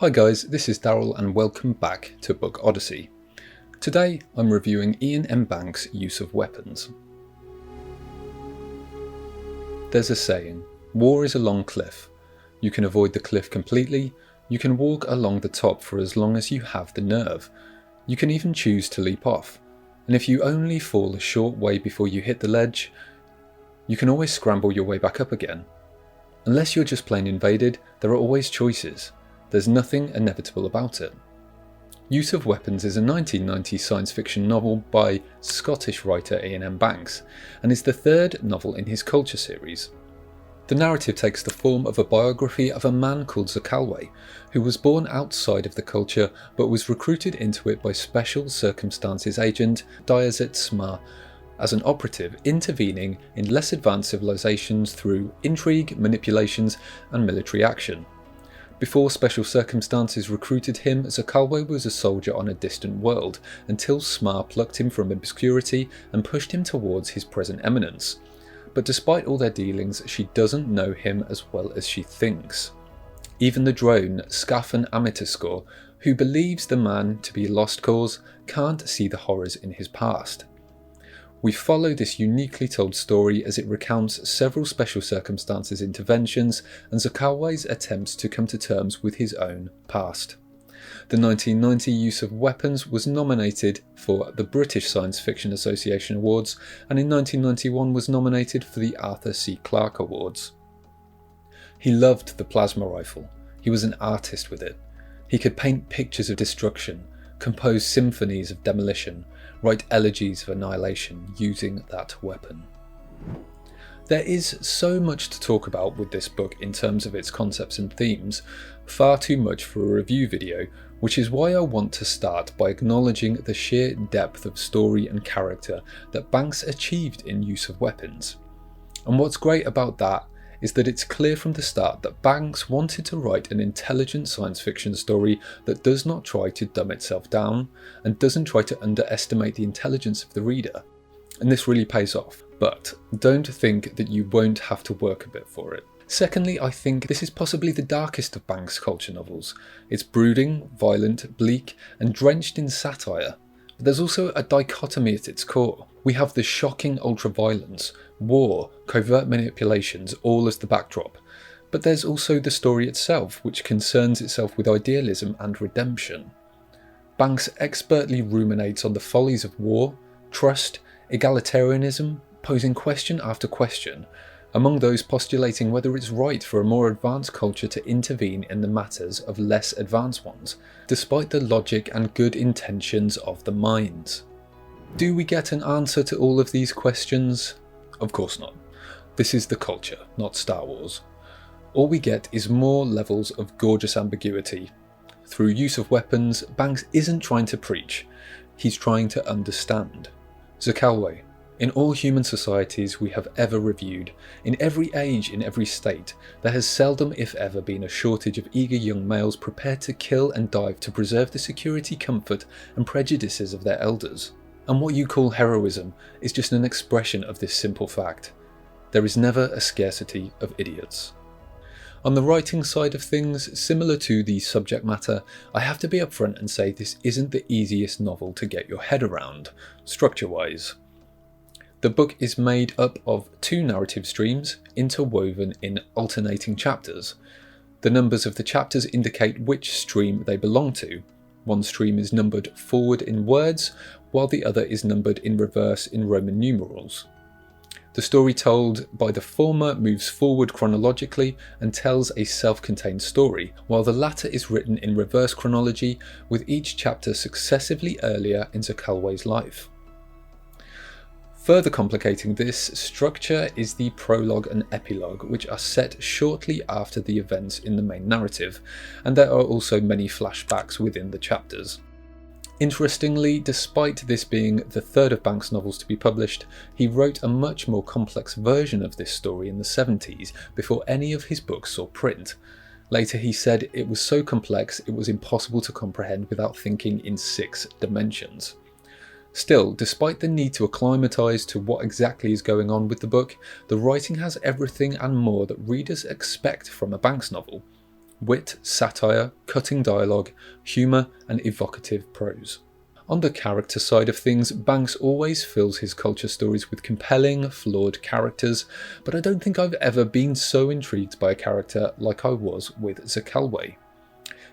Hi guys, this is Daryl and welcome back to Book Odyssey. Today I'm reviewing Iain M. Banks' use of weapons. There's a saying, war is a long cliff. You can avoid the cliff completely, you can walk along the top for as long as you have the nerve. You can even choose to leap off, and if you only fall a short way before you hit the ledge, you can always scramble your way back up again. Unless you're just plain invaded, there are always choices. There's nothing inevitable about it. Use of Weapons is a 1990 science fiction novel by Scottish writer Iain M. Banks, and is the third novel in his Culture series. The narrative takes the form of a biography of a man called Zakalwe, who was born outside of the culture but was recruited into it by Special Circumstances agent Diazet Smar as an operative intervening in less advanced civilizations through intrigue, manipulations and military action. Before Special Circumstances recruited him, Zakalwe was a soldier on a distant world, until Smar plucked him from obscurity and pushed him towards his present eminence. But despite all their dealings, she doesn't know him as well as she thinks. Even the drone, Scafan Amitaskor, who believes the man to be a lost cause, can't see the horrors in his past. We follow this uniquely told story as it recounts several Special Circumstances interventions and Zakalwe's attempts to come to terms with his own past. The 1990 use of weapons was nominated for the British Science Fiction Association Awards, and in 1991 was nominated for the Arthur C. Clarke Awards. He loved the plasma rifle. He was an artist with it. He could paint pictures of destruction, compose symphonies of demolition, write elegies of annihilation using that weapon. There is so much to talk about with this book in terms of its concepts and themes, far too much for a review video, which is why I want to start by acknowledging the sheer depth of story and character that Banks achieved in Use of Weapons. And what's great about that is that it's clear from the start that Banks wanted to write an intelligent science fiction story that does not try to dumb itself down and doesn't try to underestimate the intelligence of the reader. And this really pays off, but don't think that you won't have to work a bit for it. Secondly, I think this is possibly the darkest of Banks' culture novels. It's brooding, violent, bleak, and drenched in satire. But there's also a dichotomy at its core. We have the shocking ultra-violence, war, covert manipulations, all as the backdrop. But there's also the story itself, which concerns itself with idealism and redemption. Banks expertly ruminates on the follies of war, trust, egalitarianism, posing question after question, among those postulating whether it's right for a more advanced culture to intervene in the matters of less advanced ones, despite the logic and good intentions of the minds. Do we get an answer to all of these questions? Of course not. This is the culture, not Star Wars. All we get is more levels of gorgeous ambiguity. Through Use of Weapons, Banks isn't trying to preach, he's trying to understand. Zakalwe. In all human societies we have ever reviewed, in every age, in every state, there has seldom if ever been a shortage of eager young males prepared to kill and dive to preserve the security, comfort and prejudices of their elders. And what you call heroism is just an expression of this simple fact. There is never a scarcity of idiots. On the writing side of things, similar to the subject matter, I have to be upfront and say this isn't the easiest novel to get your head around, structure-wise. The book is made up of two narrative streams, interwoven in alternating chapters. The numbers of the chapters indicate which stream they belong to. One stream is numbered forward in words, while the other is numbered in reverse in Roman numerals. The story told by the former moves forward chronologically and tells a self-contained story, while the latter is written in reverse chronology, with each chapter successively earlier in Zakalwe's life. Further complicating this structure is the prologue and epilogue, which are set shortly after the events in the main narrative, and there are also many flashbacks within the chapters. Interestingly, despite this being the third of Banks' novels to be published, he wrote a much more complex version of this story in the 70s before any of his books saw print. Later he said it was so complex it was impossible to comprehend without thinking in 6 dimensions. Still, despite the need to acclimatise to what exactly is going on with the book, the writing has everything and more that readers expect from a Banks novel. wit, satire, cutting dialogue, humour and evocative prose. On the character side of things, Banks always fills his culture stories with compelling, flawed characters, but I don't think I've ever been so intrigued by a character like I was with Zakalwe.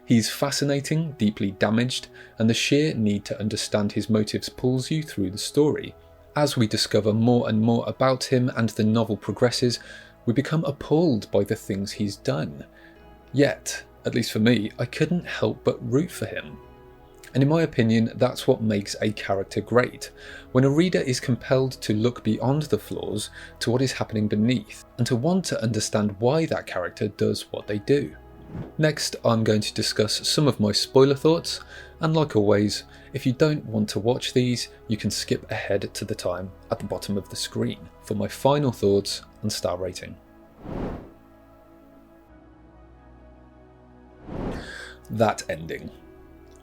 He's fascinating, deeply damaged, and the sheer need to understand his motives pulls you through the story. As we discover more and more about him and the novel progresses, we become appalled by the things he's done. Yet, at least for me, I couldn't help but root for him. And in my opinion, that's what makes a character great, when a reader is compelled to look beyond the flaws to what is happening beneath, and to want to understand why that character does what they do. Next, I'm going to discuss some of my spoiler thoughts, and like always, if you don't want to watch these, you can skip ahead to the time at the bottom of the screen for my final thoughts and star rating. That ending.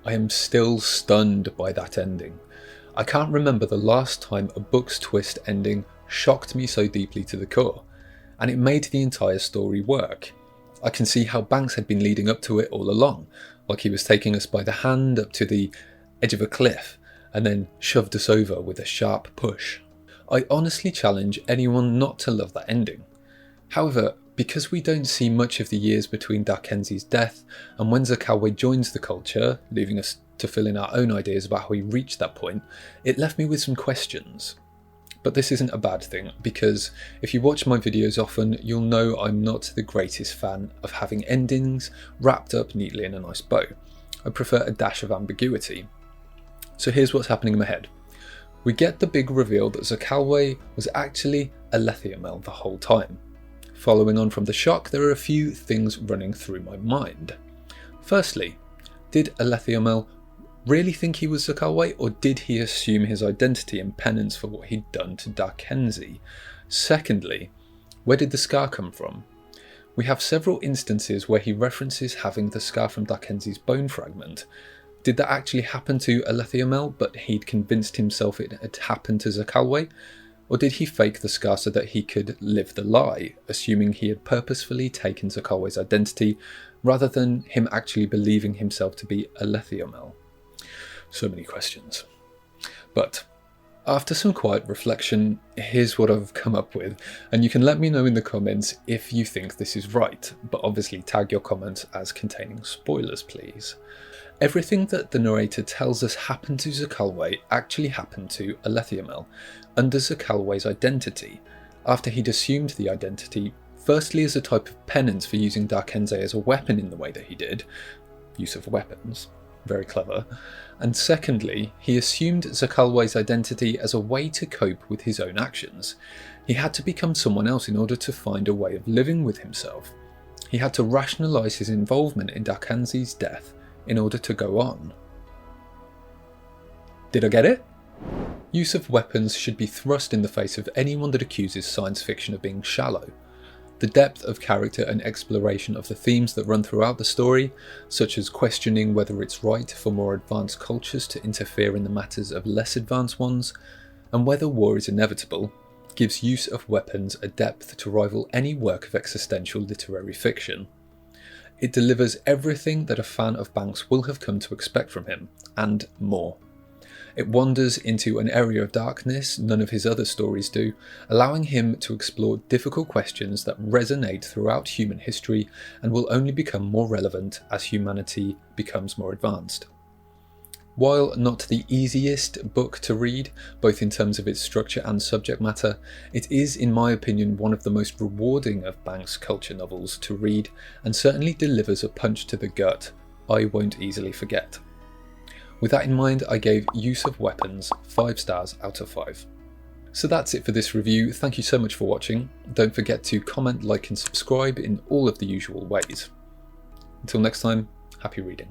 I am still stunned by that ending. I can't remember the last time a book's twist ending shocked me so deeply to the core, and it made the entire story work. I can see how Banks had been leading up to it all along, like he was taking us by the hand up to the edge of a cliff and then shoved us over with a sharp push. I honestly challenge anyone not to love that ending. However, because we don't see much of the years between Darkenzi's death and when Zakalwe joins the culture, leaving us to fill in our own ideas about how he reached that point, it left me with some questions. But this isn't a bad thing, because if you watch my videos often, you'll know I'm not the greatest fan of having endings wrapped up neatly in a nice bow. I prefer a dash of ambiguity. So here's what's happening in my head. We get the big reveal that Zakalwe was actually Alethiamel the whole time. Following on from the shock, there are a few things running through my mind. Firstly, did Alethiamel really think he was Zakalwe, or did he assume his identity in penance for what he'd done to Darkenzi? Secondly, where did the scar come from? We have several instances where he references having the scar from Darkenzi's bone fragment. Did that actually happen to Alethiamel, but he'd convinced himself it had happened to Zakalwe? Or did he fake the scar so that he could live the lie, assuming he had purposefully taken Zakalwe's identity, rather than him actually believing himself to be Alethiamel? So many questions. But after some quiet reflection, here's what I've come up with, and you can let me know in the comments if you think this is right, but obviously tag your comments as containing spoilers, please. Everything that the narrator tells us happened to Zakalwe actually happened to Alethiamel, under Zakalwe's identity, after he'd assumed the identity, firstly as a type of penance for using Darkenzi as a weapon in the way that he did, use of weapons, very clever, and secondly, he assumed Zakalwe's identity as a way to cope with his own actions. He had to become someone else in order to find a way of living with himself. He had to rationalise his involvement in Darkenzi's death in order to go on. Did I get it? Use of weapons should be thrust in the face of anyone that accuses science fiction of being shallow. The depth of character and exploration of the themes that run throughout the story, such as questioning whether it's right for more advanced cultures to interfere in the matters of less advanced ones, and whether war is inevitable, gives use of weapons a depth to rival any work of existential literary fiction. It delivers everything that a fan of Banks will have come to expect from him, and more. It wanders into an area of darkness none of his other stories do, allowing him to explore difficult questions that resonate throughout human history and will only become more relevant as humanity becomes more advanced. While not the easiest book to read, both in terms of its structure and subject matter, it is, in my opinion, one of the most rewarding of Banks' culture novels to read, and certainly delivers a punch to the gut I won't easily forget. With that in mind, I gave Use of Weapons 5 stars out of 5. So that's it for this review. Thank you so much for watching. Don't forget to comment, like and subscribe in all of the usual ways. Until next time, happy reading.